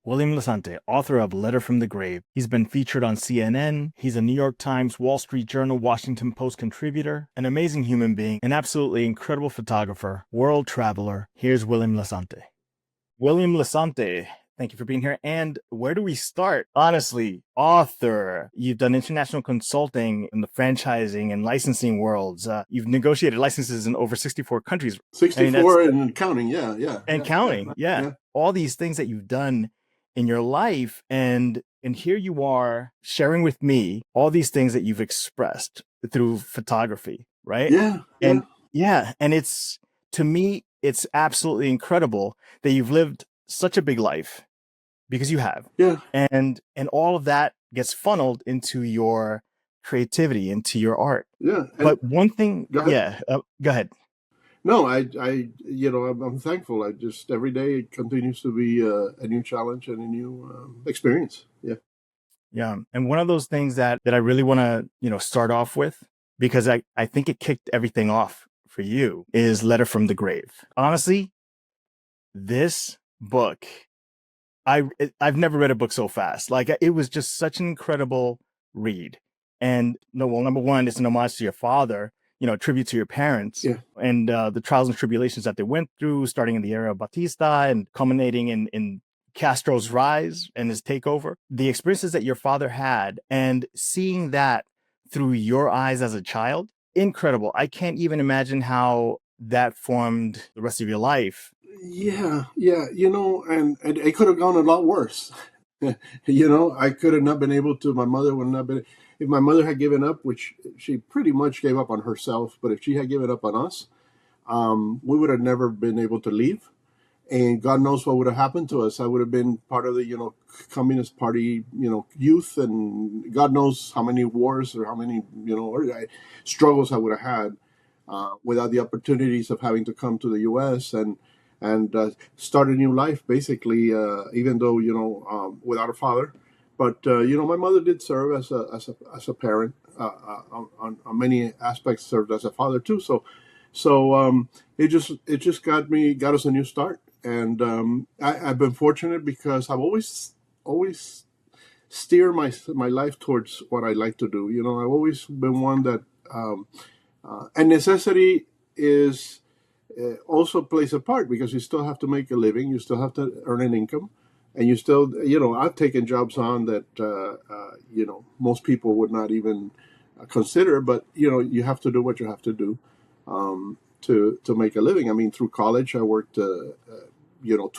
William Lasante, author of Letter from the Grave. He's been featured on CNN. He's a New York Times, Wall Street Journal, Washington Post contributor, an amazing human being, an absolutely incredible photographer, world traveler. Here's William Lasante. William Lasante, thank you for being here. And where do we start? Honestly, author. You've done international consulting in the franchising and licensing worlds. You've negotiated licenses in over 64 countries. 64 and counting, yeah. And counting, yeah. All these things that you've done in your life. And here you are sharing with me all these things that you've expressed through photography, right? Yeah. And it's, to me, it's absolutely incredible that you've lived such a big life, because you have. Yeah. And all of that gets funneled into your creativity, into your art. Yeah. But one thing, go ahead. Go ahead. No, I'm thankful. I just, every day it continues to be a new challenge and a new experience. Yeah. Yeah. And one of those things that I really want to, start off with, because I think it kicked everything off for you, is Letter from the Grave. Honestly, this book, I've never read a book so fast. Like, it was just such an incredible read. And number one, it's an homage to your father, a tribute to your parents, and the trials and tribulations that they went through, starting in the era of Batista and culminating in Castro's rise and his takeover. The experiences that your father had, and seeing that through your eyes as a child, incredible. I can't even imagine how that formed the rest of your life. Yeah. And it could have gone a lot worse. I could have not been able to, my mother would not have been, if my mother had given up, which she pretty much gave up on herself, but if she had given up on us, we would have never been able to leave. And God knows what would have happened to us. I would have been part of the, Communist Party, youth, and God knows how many wars or how many, struggles I would have had without the opportunities of having to come to the U.S. and start a new life, basically, even though, without a father. But, my mother did serve as a parent, on many aspects served as a father too. So it just got us a new start. And I've been fortunate because I've always steer my life towards what I like to do. I've always been one that, and necessity is also plays a part, because you still have to make a living, you still have to earn an income, and you still, I've taken jobs on that, most people would not even consider, but, you have to do what you have to do to make a living. I mean, through college, I worked, 2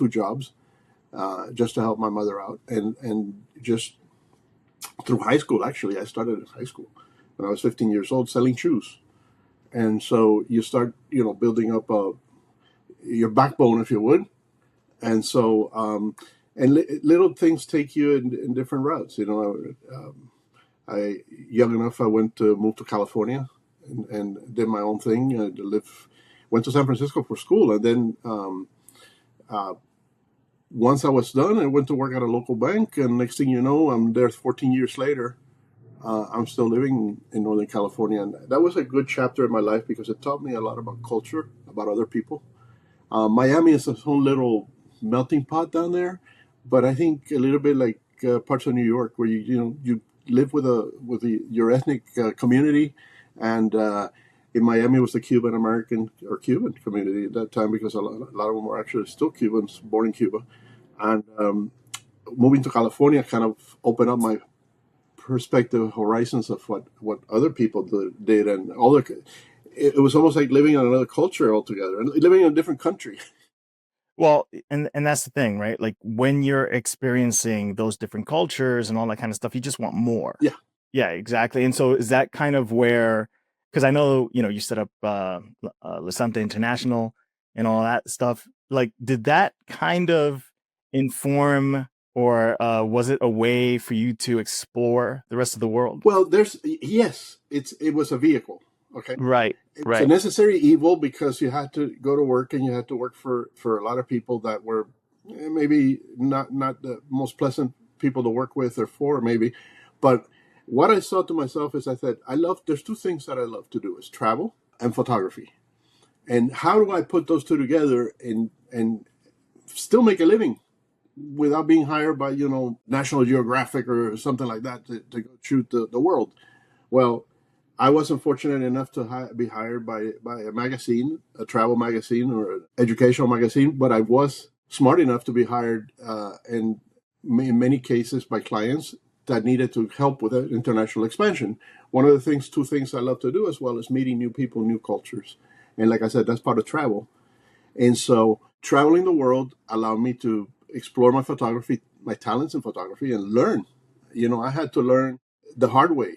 jobs just to help my mother out. And just through high school, actually, I started in high school when I was 15 years old selling shoes. And so you start, building up your backbone, if you would. And so, little things take you in different routes. I young enough, I went to move to California and did my own thing. Went to San Francisco for school, and then once I was done, I went to work at a local bank. And next thing you know, I'm there 14 years later. I'm still living in Northern California, and that was a good chapter in my life because it taught me a lot about culture, about other people. Miami is its own little melting pot down there, but I think a little bit like parts of New York, where you live with your ethnic community, and in Miami it was the Cuban American or Cuban community at that time, because a lot of them were actually still Cubans born in Cuba, and moving to California kind of opened up my perspective, horizons of what other people did, and it was almost like living in another culture altogether and living in a different country. Well, and that's the thing, right? Like, when you're experiencing those different cultures and all that kind of stuff, you just want more. Yeah, exactly. And so is that kind of where, because I know, you set up Sante International and all that stuff. Like, did that kind of inform, or was it a way for you to explore the rest of the world? Well, it was a vehicle. Okay. Right. It's a necessary evil, because you had to go to work, and you had to work for a lot of people that were maybe not the most pleasant people to work with or for, maybe. But what I thought to myself is, I said, there's 2 things that I love to do, is travel and photography. And how do I put those 2 together and still make a living? without being hired by, National Geographic or something like that to go shoot the world. Well, I wasn't fortunate enough to be hired by a magazine, a travel magazine or an educational magazine, but I was smart enough to be hired in many cases by clients that needed to help with international expansion. One of the things, two things I love to do as well is meeting new people, new cultures. And like I said, that's part of travel. And so traveling the world allowed me to explore my photography, my talents in photography, and learn. I had to learn the hard way.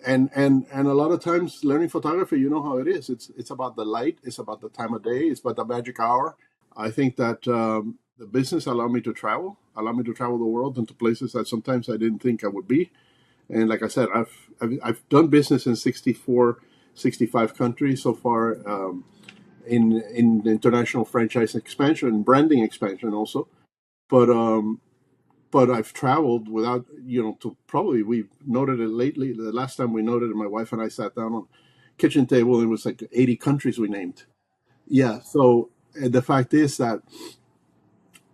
And a lot of times learning photography, you know how it is. It's about the light. It's about the time of day. It's about the magic hour. I think that the business allowed me to travel the world into places that sometimes I didn't think I would be. And like I said, I've done business in 64, 65 countries so far. In international franchise expansion and branding expansion also. But I've traveled without, to probably, we noted it lately. The last time we noted it, my wife and I sat down on kitchen table, it was like 80 countries we named. Yeah. So the fact is that,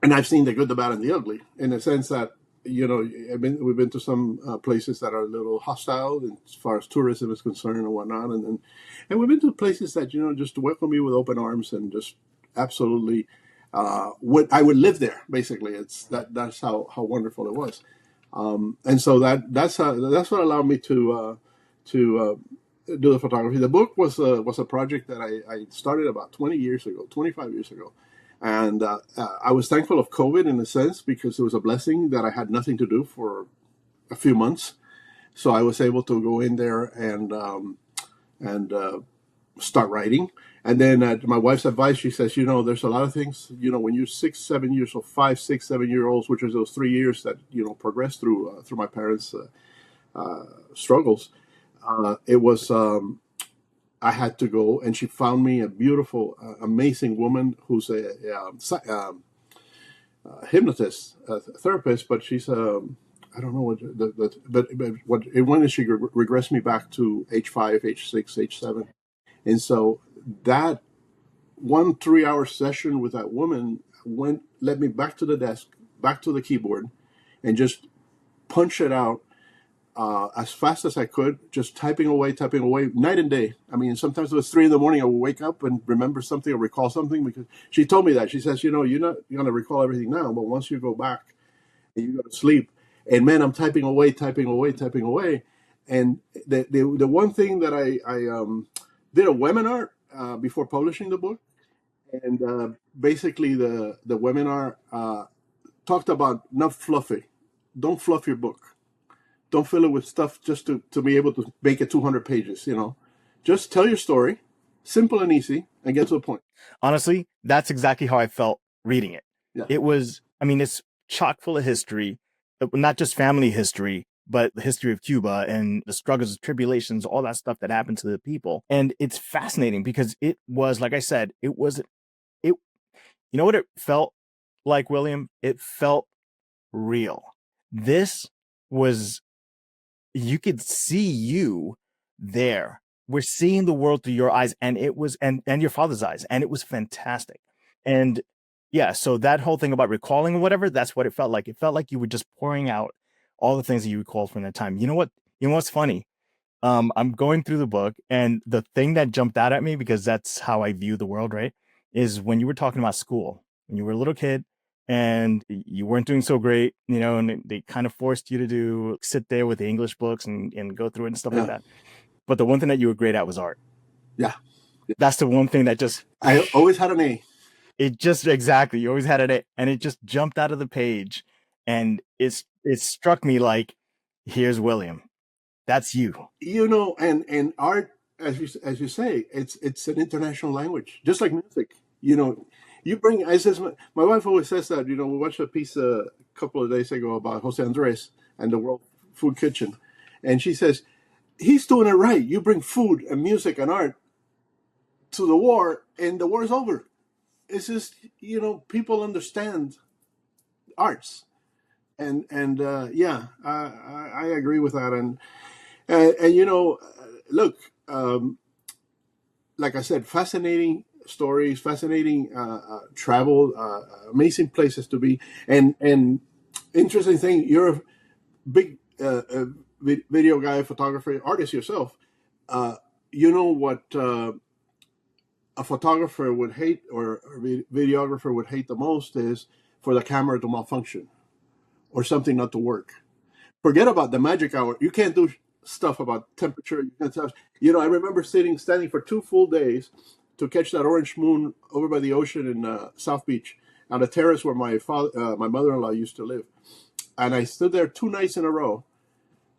and I've seen the good, the bad, and the ugly in the sense that, we've been to some places that are a little hostile as far as tourism is concerned and whatnot. And we've been to places that, just welcome you with open arms and just absolutely, I would live there. Basically, that's how wonderful it was. And so that's what allowed me to do the photography. The book was a project that I started about 25 years ago. And I was thankful of COVID in a sense because it was a blessing that I had nothing to do for a few months. So I was able to go in there and start writing. And then my wife's advice, she says, there's a lot of things, when you're 6, 7 years old, 5, 6, 7 year olds, which is those 3 years that, progressed through my parents' struggles. It was, I had to go, and she found me a beautiful, amazing woman who's a hypnotist, a therapist, but she's I don't know but what it wanted, she regressed me back to age 5, age 6, age 7, and so that 1 3-hour session with that woman led me back to the desk, back to the keyboard, and just punch it out as fast as I could, just typing away, night and day. I mean, sometimes it was 3 a.m. I would wake up and remember something or recall something, because she told me that. She says, you're not going to recall everything now, but once you go back and you go to sleep, and man, I'm typing away. And the one thing that I did a webinar before publishing the book, and basically the webinar talked about not fluffy. Don't fluff your book. Don't fill it with stuff just to be able to make it 200 pages, Just tell your story, simple and easy, and get to the point. Honestly, that's exactly how I felt reading it. Yeah. It was, it's chock full of history, not just family history, but the history of Cuba and the struggles, tribulations, all that stuff that happened to the people. And it's fascinating because it was, like I said, you know what it felt like, William? It felt real. This was, you could see you there. We're seeing the world through your eyes, and it was, and your father's eyes, and it was fantastic. And yeah, so that whole thing about recalling or whatever, that's what it felt like. It felt like you were just pouring out all the things that you recalled from that time. You know what's funny? I'm going through the book, and the thing that jumped out at me, because that's how I view the world, right, is when you were talking about school, when you were a little kid and you weren't doing so great, and they kind of forced you to sit there with the English books and go through it and stuff like that. But the one thing that you were great at was art. Yeah. That's the one thing that just... I always had an A. It just, exactly, you always had an A, and it just jumped out of the page, and it struck me like, here's William. That's you. And art, as you say, it's an international language, just like music. You bring. I says my wife always says that. We watched a piece a couple of days ago about Jose Andres and the World Food Kitchen, and she says he's doing it right. You bring food and music and art to the war, and the war is over. It's just people understand arts, and yeah, I agree with that, and look, like I said, fascinating stories, fascinating travel, amazing places to be, and interesting thing. You're a big video guy, photographer, artist yourself. Uh, you know what a photographer would hate, or a videographer would hate the most, is for the camera to malfunction or something not to work. Forget about the magic hour. You can't do stuff about temperature. I remember standing for 2 full days to catch that orange moon over by the ocean in South Beach on a terrace where my mother-in-law used to live. And I stood there 2 nights in a row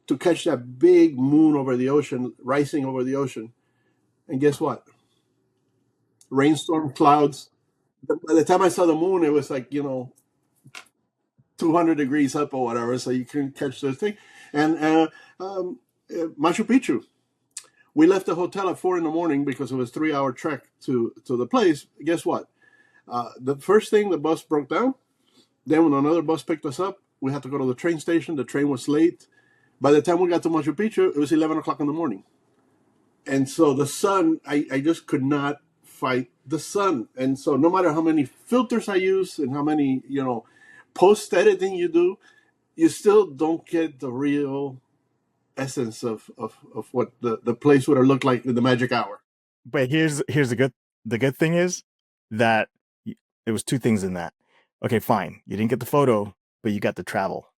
to catch that big moon over the ocean, rising over the ocean. And guess what? Rainstorm, clouds. By the time I saw the moon, it was like, 200 degrees up or whatever, so you couldn't catch the thing. And Machu Picchu. We left the hotel at 4 in the morning because it was a 3-hour trek to the place. Guess what? The first thing, the bus broke down. Then when another bus picked us up, we had to go to the train station. The train was late. By the time we got to Machu Picchu, it was 11 o'clock in the morning. And so the sun, I just could not fight the sun. And so no matter how many filters I use and how many, post editing you do, you still don't get the real essence of what the place would have looked like in the magic hour. But here's the good thing is that there was two things in that. Okay, fine. You didn't get the photo, but you got the travel.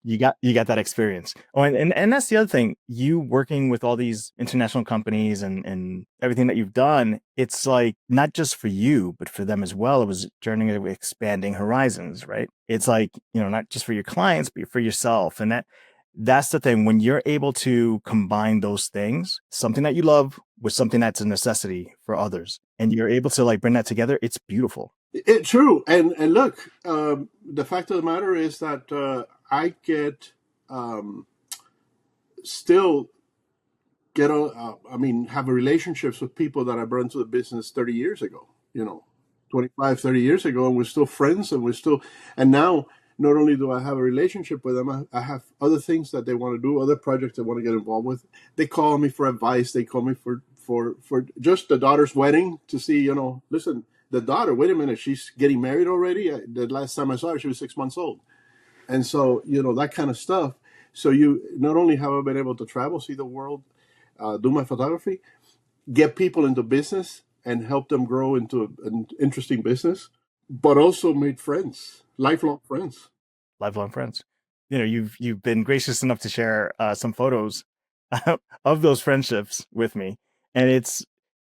You got that experience. Oh, and that's the other thing. You working with all these international companies and everything that you've done, it's like not just for you, but for them as well. It was a journey of expanding horizons, right? It's like, not just for your clients, but for yourself. And that's the thing. When you're able to combine those things, something that you love with something that's a necessity for others, and you're able to like bring that together, it's beautiful. True. And look, the fact of the matter is that I get still have relationships with people that I brought into the business 30 years ago, 25, 30 years ago, and we're still friends, and now not only do I have a relationship with them, I have other things that they want to do, other projects they want to get involved with. They call me for advice. They call me for just the daughter's wedding to see, listen, the daughter, wait a minute, she's getting married already? The last time I saw her, she was 6 months old. And so, that kind of stuff. So you not only have I been able to travel, see the world, do my photography, get people into business and help them grow into an interesting business, but also made friends, lifelong friends. Lifelong friends. You've been gracious enough to share some photos of those friendships with me, and it's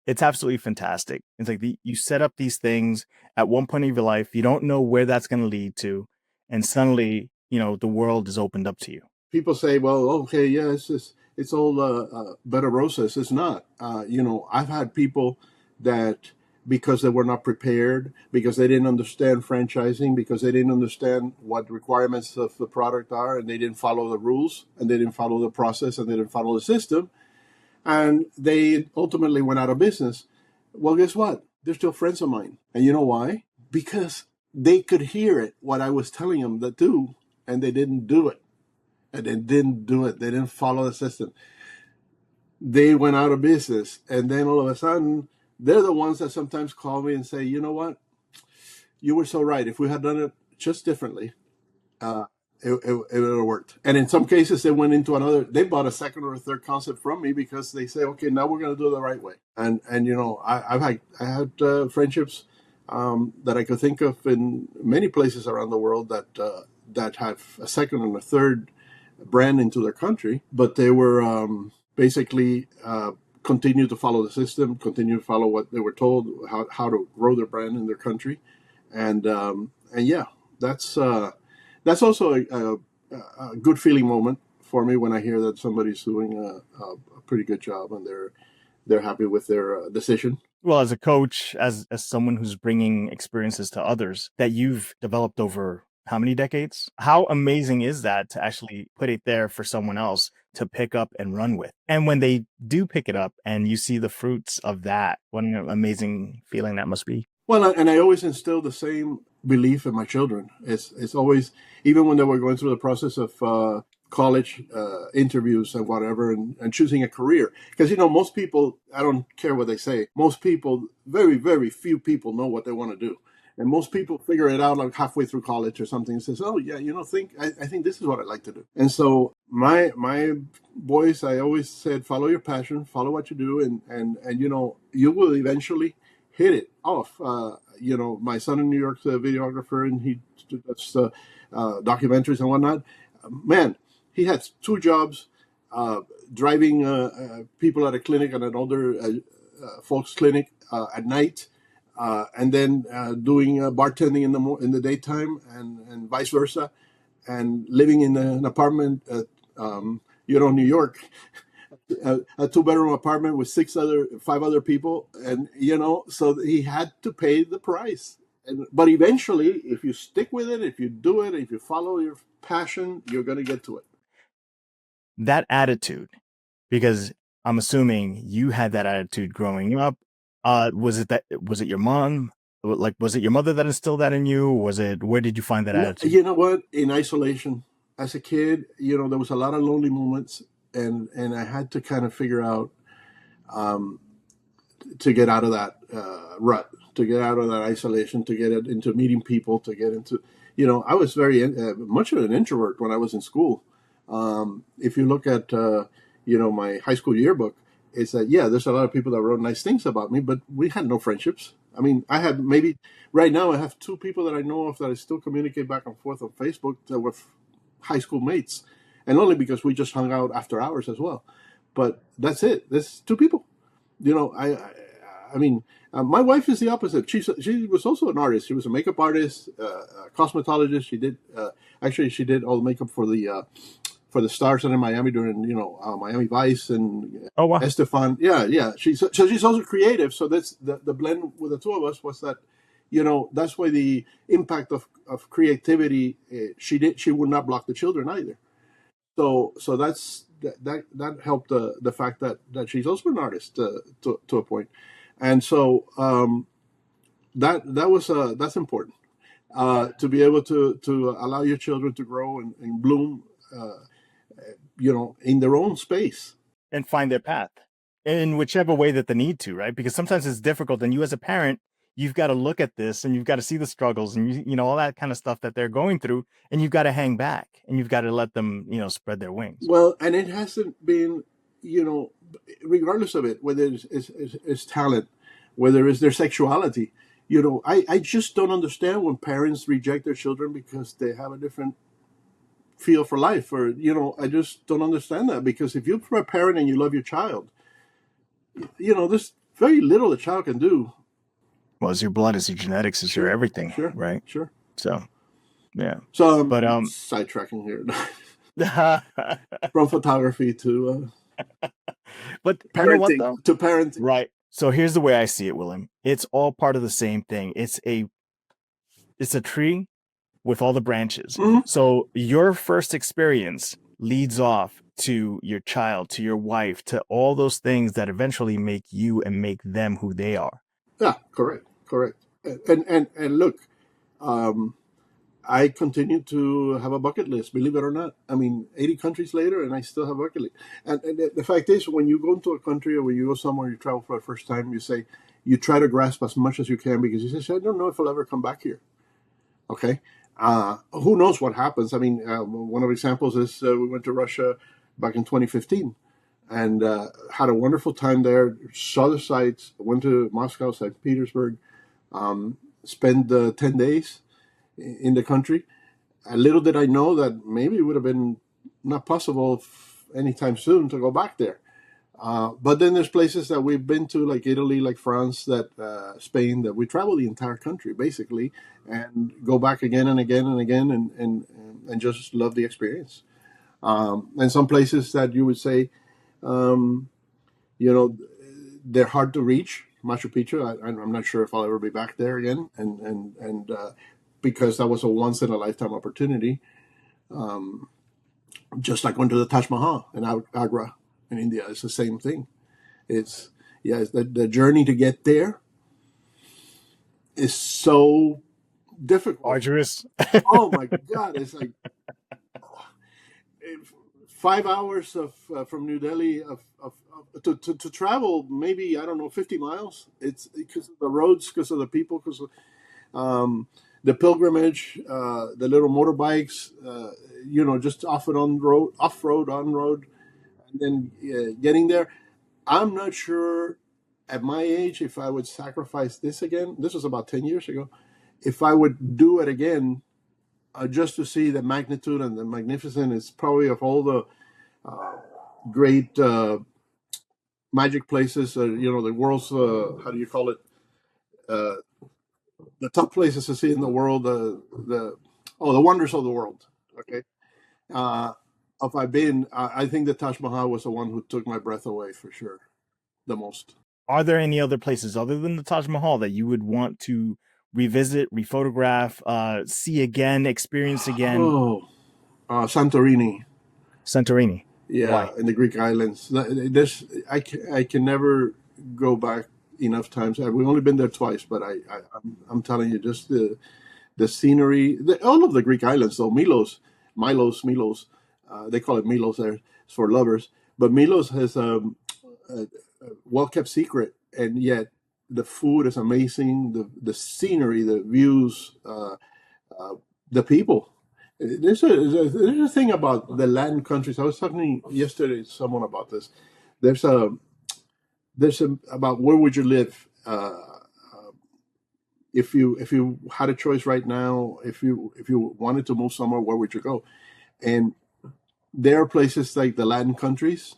absolutely fantastic. It's like you set up these things at one point of your life, you don't know where that's going to lead to, and suddenly the world is opened up to you. People say, well, okay, yeah, it's all bed of roses. It's not. I've had people that, because they were not prepared, because they didn't understand franchising, because they didn't understand what the requirements of the product are, and they didn't follow the rules, and they didn't follow the process, and they didn't follow the system, and they ultimately went out of business. Well, guess what? They're still friends of mine. And you know why? Because they could hear it, what I was telling them to do, and they didn't do it. And they didn't do it. They didn't follow the system. They went out of business. And then all of a sudden, they're the ones that sometimes call me and say, you know what? You were so right. If we had done it just differently, it would have worked. And in some cases, they went into they bought a second or a third concept from me because they say, okay, now we're going to do it the right way. And I had friendships that I could think of in many places around the world that have a second and a third brand into their country, but they were basically continue to follow the system, continue to follow what they were told, how to grow their brand in their country, and yeah, that's also a good feeling moment for me when I hear that somebody's doing a pretty good job and they're happy with their decision. Well, as a coach, as someone who's bringing experiences to others that you've developed over how many decades? How amazing is that to actually put it there for someone else to pick up and run with? And when they do pick it up and you see the fruits of that, what an amazing feeling that must be. Well, and I always instill the same belief in my children. It's always, even when they were going through the process of college interviews and whatever, and choosing a career. Because, most people, I don't care what they say, most people, very, very few people know what they want to do. And most people figure it out like halfway through college or something and says, oh, yeah, I think this is what I'd like to do. And so my boys, I always said, follow your passion, follow what you do, and you will eventually hit it off. My son in New York's a videographer, and he does documentaries and whatnot. Man, he has two jobs: driving people at a clinic, at an older folks clinic at night, and then doing bartending in the daytime, and vice versa, and living in an apartment at New York, a two-bedroom apartment with five other people, and so he had to pay the price. But eventually, if you stick with it, if you do it, if you follow your passion, you're going to get to it. That attitude, because I'm assuming you had that attitude growing up. Was it your mom? Like, was it your mother that instilled that in you? Where did you find that attitude? You know what? In isolation, as a kid, there was a lot of lonely moments, and I had to kind of figure out to get out of that rut, to get out of that isolation, to get into meeting people, to get into, I was very much of an introvert when I was in school. If you look at, my high school yearbook, it's that, yeah, there's a lot of people that wrote nice things about me, but we had no friendships. I mean, I had maybe, right now I have two people that I know of that I still communicate back and forth on Facebook that were high school mates. And only because we just hung out after hours as well. But that's it. There's two people. I mean, my wife is the opposite. She was also an artist. She was a makeup artist, a cosmetologist. She did all the makeup for the stars in Miami during Miami Vice and Oh wow. Estefan. Yeah. She's also creative. So that's the blend with the two of us was that, that's why the impact of creativity. She would not block the children either. So that helped the fact that she's also an artist to a point. And so that's important to be able to allow your children to grow and bloom, in their own space And find their path in whichever way that they need to, right? Because sometimes it's difficult, and you as a parent, you've got to look at this and you've got to see the struggles and all that kind of stuff that they're going through, and you've got to hang back and you've got to let them spread their wings. Well, and it hasn't been, regardless of it, whether it's talent, whether it's their sexuality. I just don't understand when parents reject their children because they have a different feel for life, or I just don't understand that, because if you're a parent and you love your child, there's very little the child can do. Well, it's your blood, it's your genetics, it's your everything, Sure, right? sure. So, yeah. So But sidetracking here from photography to but parenting, you know what though? to parenting. Right. So here's the way I see it, William. It's all part of the same thing. It's a tree with all the branches. Mm-hmm. So your first experience leads off to your child, to your wife, to all those things that eventually make you and make them who they are. Yeah, correct. And look, I continue to have a bucket list, believe it or not. I mean, 80 countries later, and I still have a bucket list. And the fact is, when you go into a country or when you go somewhere, you travel for the first time, you try to grasp as much as you can, because you say, I don't know if I'll ever come back here. Okay? Who knows what happens? I mean, one of the examples is we went to Russia back in 2015 and had a wonderful time there, saw the sights, went to Moscow, St. Petersburg, spent 10 days in the country. Little did I know that maybe it would have been not possible anytime soon to go back there. But then there's places that we've been to, like Italy, like France, Spain, that we travel the entire country basically, and go back again and again and again, and just love the experience. And some places that you would say, they're hard to reach. Machu Picchu, I'm not sure if I'll ever be back there again, and because that was a once in a lifetime opportunity. Just like going to the Taj Mahal in Agra in India, it's the same thing. It's the journey to get there is so difficult. Arduous. Oh my God, it's like 5 hours of from New Delhi to travel maybe I don't know 50 miles. It's because of the roads, because of the people, because of the pilgrimage, the little motorbikes, just off and on road, off road, on road, and then getting there. I'm not sure at my age if I would sacrifice this again. This was about 10 years ago. If I would do it again, just to see the magnitude and the magnificence, it's probably of all the great magic places, the world's, how do you call it? Uh, the top places to see in the world, the wonders of the world. Okay. Uh, if I've been, I think the Taj Mahal was the one who took my breath away for sure, the most. Are there any other places other than the Taj Mahal that you would want to revisit, rephotograph, see again, experience again? Oh, Santorini. Santorini. Yeah, Why? in the Greek islands. I can never go back enough times. We've only been there twice, but I'm telling you, just the scenery, all of the Greek islands, though. Milos. They call it Milos there. It's for lovers. But Milos has a well kept secret, and yet the food is amazing. The scenery, the views, the people. There's a thing about the Latin countries. I was talking yesterday to someone about this. There's a about where would you live if you had a choice right now. If you wanted to move somewhere, where would you go? And there are places like the Latin countries,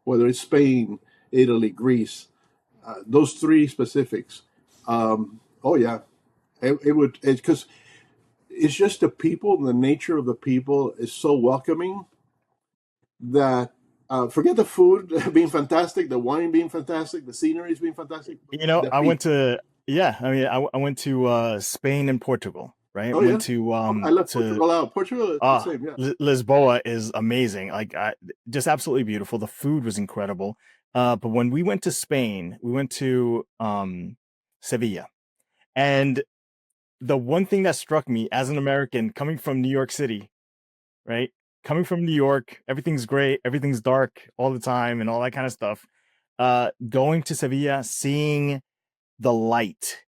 whether it's Spain, Italy, Greece, those three specifics. Oh yeah, it would because it's just the people, the nature of the people is so welcoming that forget the food being fantastic, the wine being fantastic, the sceneries being fantastic, the I went people. to, yeah, I mean, I went to Spain and Portugal, right? Oh yeah, Went to I left Portugal out. Portugal is the same, yeah. Lisboa is amazing. Just absolutely beautiful. The food was incredible. But when we went to Spain, we went to Sevilla. And the one thing that struck me as an American coming from New York City, right? Coming from New York, everything's great, everything's dark all the time and all that kind of stuff. Going to Sevilla, seeing the light,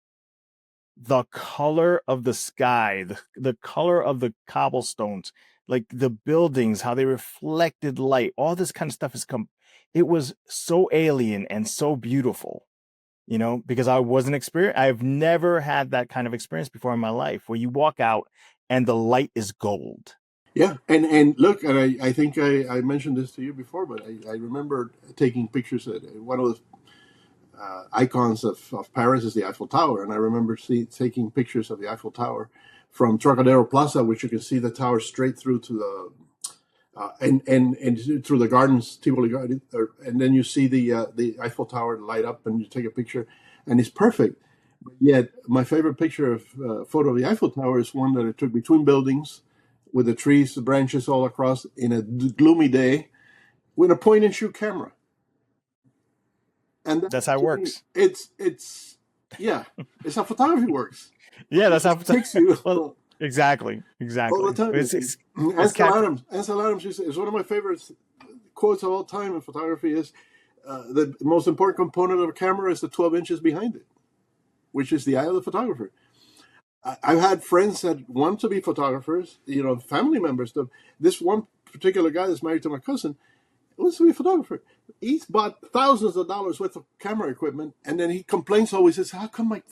the color of the sky, the color of the cobblestones, like the buildings, how they reflected light, all this kind of stuff it was so alien and so beautiful, because I've never had that kind of experience before in my life where you walk out and the light is gold. Yeah, and look, and I think I mentioned this to you before, but I remember taking pictures at one of the icons of Paris is the Eiffel Tower, and I remember taking pictures of the Eiffel Tower from Trocadero Plaza, which you can see the tower straight through to the and through the gardens, Tivoli Garden, and then you see the Eiffel Tower light up, and you take a picture, and it's perfect. Yet my favorite picture of photo of the Eiffel Tower is one that I took between buildings, with the trees, the branches all across, in a gloomy day, with a point and shoot camera, and that That's how it to me, works. it's yeah, it's how photography works. Yeah, It that's how. just takes you Well, exactly, all the exactly. time. It's captured. Ansel Adams is one of my favorite quotes of all time in photography. Is the most important component of a camera is the 12 inches behind it, which is the eye of the photographer. I've had friends that want to be photographers, family members. This one particular guy that's married to my cousin wants to be a photographer. He's bought thousands of dollars worth of camera equipment, and then he complains always, says, how come my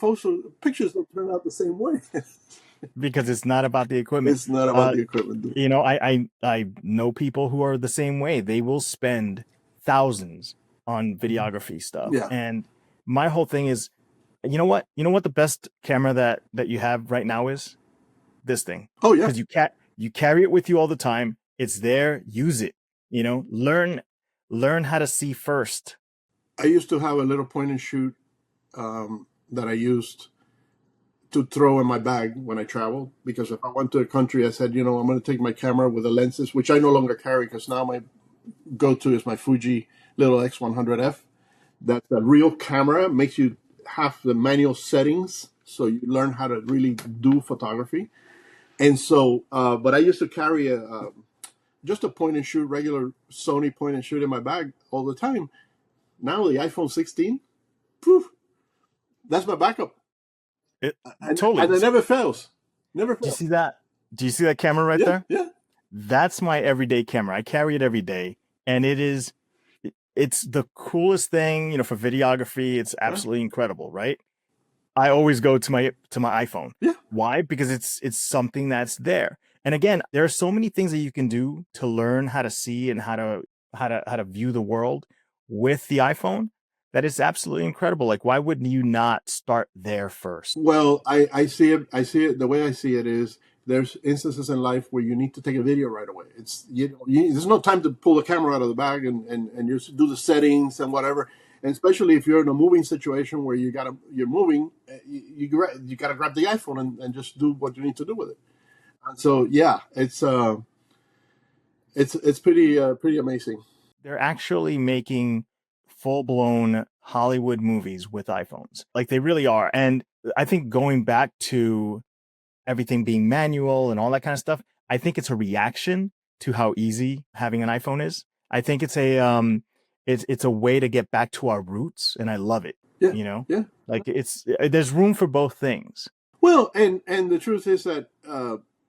pictures don't turn out the same way? Because it's not about the equipment. It's not about the equipment. I know people who are the same way. They will spend thousands on videography stuff. Yeah. And my whole thing is, you know what? You know what the best camera that you have right now is? This thing. Oh, yeah. Because you carry it with you all the time. It's there. Use it. Learn how to see first. I used to have a little point and shoot that I used to throw in my bag when I traveled, because if I went to a country, I said, I'm going to take my camera with the lenses, which I no longer carry because now my go-to is my Fuji little X100F. That's a real camera, makes you have the manual settings, so you learn how to really do photography. And so, but I used to carry just a point and shoot, regular Sony point and shoot in my bag all the time. Now the iPhone 16, poof, that's my backup. Totally. And it never fails. Never Do you fails. see that? Do you see that camera right there? Yeah. That's my everyday camera. I carry it every day, and it's the coolest thing, for videography. It's absolutely incredible, right? I always go to my iPhone. Yeah. Why? Because it's something that's there. And again, there are so many things that you can do to learn how to see and how to view the world with the iPhone. That is absolutely incredible. Like, why wouldn't you not start there first? Well, I see it. The way I see it is there's instances in life where you need to take a video right away. There's no time to pull the camera out of the bag and you do the settings and whatever. And especially if you're in a moving situation where you're moving, you got to grab the iPhone and just do what you need to do with it. And so yeah, it's pretty amazing. They're actually making full-blown Hollywood movies with iPhones. Like, they really are. And I think going back to everything being manual and all that kind of stuff, I think it's a reaction to how easy having an iPhone is. I think it's a way to get back to our roots, and I love it. Yeah. Yeah. Like, there's room for both things. Well, and the truth is that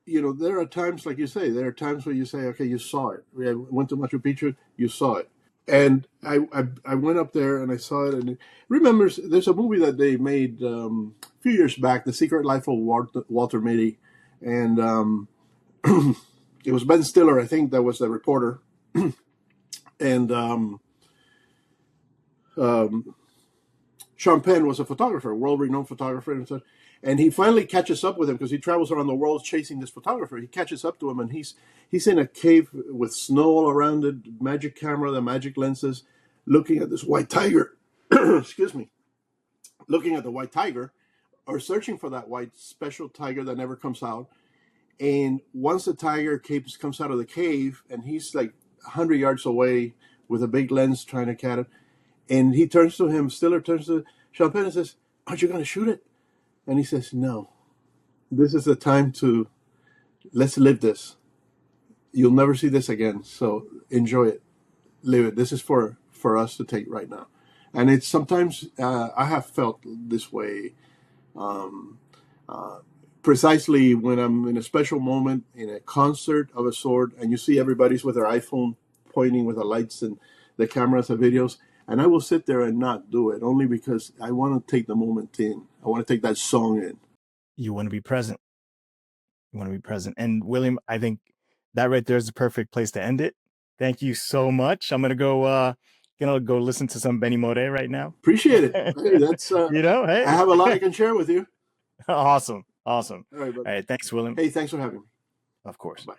there are times, like you say, there are times where you say, okay, you saw it. We went to Machu Picchu, you saw it. And I went up there and I saw it. And remember, there's a movie that they made a few years back, The Secret Life of Walter Mitty. And it was Ben Stiller, I think, that was the reporter. And Sean Penn was a photographer, world-renowned photographer. And he finally catches up with him because he travels around the world chasing this photographer. He catches up to him, and he's in a cave with snow all around it, magic camera, the magic lenses, looking at this white tiger. Excuse me. Looking at the white tiger, or searching for that white special tiger that never comes out. And once the tiger comes out of the cave, and he's like 100 yards away with a big lens trying to catch it, and he turns to him, Stiller turns to Sean Penn and says, "Aren't you going to shoot it?" And he says, "No, this is the time let's live this. You'll never see this again. So enjoy it, live it. This is for us to take right now." And it's sometimes, I have felt this way, precisely when I'm in a special moment, in a concert of a sort, and you see everybody's with their iPhone pointing with the lights and the cameras and videos. And I will sit there and not do it, only because I want to take the moment in. I want to take that song in. You want to be present. And William, I think that right there is the perfect place to end it. Thank you so much. I'm gonna go listen to some Benny Moré right now. Appreciate it. Hey, that's hey. I have a lot I can share with you. Awesome. All right, right, thanks, William. Hey, thanks for having me. Of course. Bye.